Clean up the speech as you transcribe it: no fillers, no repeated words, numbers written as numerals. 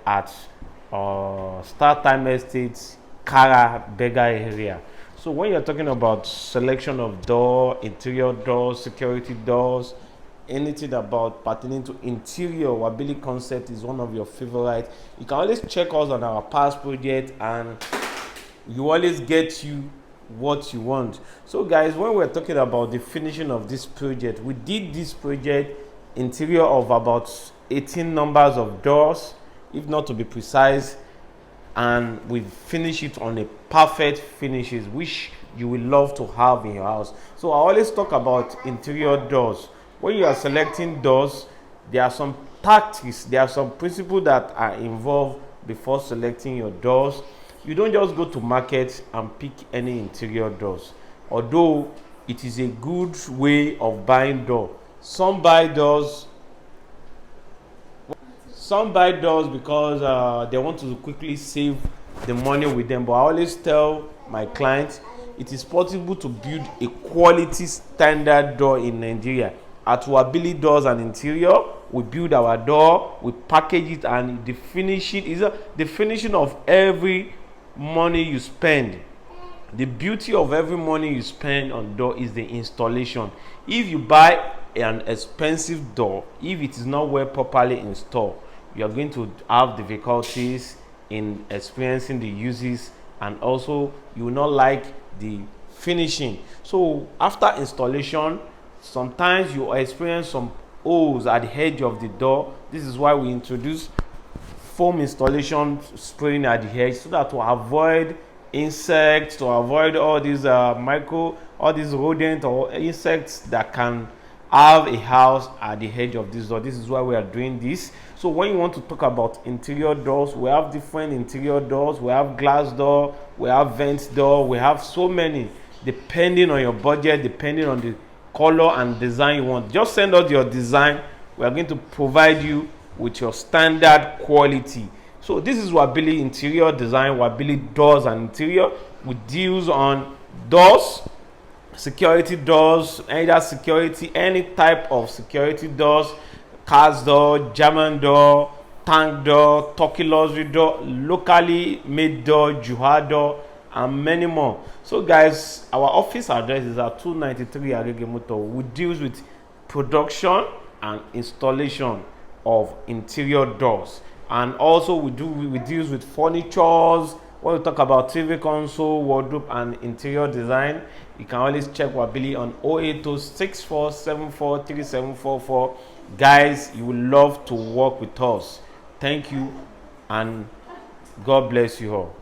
at Star Time Estate, Kara, Bega area. So when you're talking about selection of door, interior doors, security doors, anything about pertaining to interior, Wabili concept is one of your favorite. You can always check us on our past project, and you always get you what you want. So guys, when we're talking about the finishing of this project, we did this project interior of about 18 numbers of doors, if not to be precise, and we finish it on a perfect finishes which you will love to have in your house. So I always talk about interior doors. When you are selecting doors, there are some tactics, there are some principles that are involved before selecting your doors. You don't just go to market and pick any interior doors, although it is a good way of buying door. Some buy doors because they want to quickly save the money with them. But I always tell my clients it is possible to build a quality standard door in Nigeria. At Wabili Doors and Interior, we build our door, we package it, and the finishing is the finishing of every money you spend. The beauty of every money you spend on door is the installation. If you buy an expensive door, if it is not well properly installed, you are going to have difficulties in experiencing the uses, and also you will not like the finishing. So after installation, sometimes you experience some holes at the edge of the door. This is why we introduce foam installation spraying at the edge, so that to avoid insects, to avoid all these all these rodents or insects that can have a house at the edge of this door. This is why we are doing this. So when you want to talk about interior doors, we have different interior doors. We have glass door, we have vent door, we have so many, depending on your budget, depending on the color and design you want. Just send us your design. We are going to provide you with your standard quality. So this is Wabili Interior Design, Wabili Doors and Interior. We deals on doors, security doors, either security, any type of security doors, cars door, German door, tank door, Turkey luxury door, locally made door, Juha door, and many more. So guys, our office address is at 293 Agege Motor. We deals with production and installation of interior doors, and also we deals with furnitures. When we talk about TV console, wardrobe, and interior design, you can always check Wabili on 08064743744. Guys, you will love to work with us. Thank you, and God bless you all.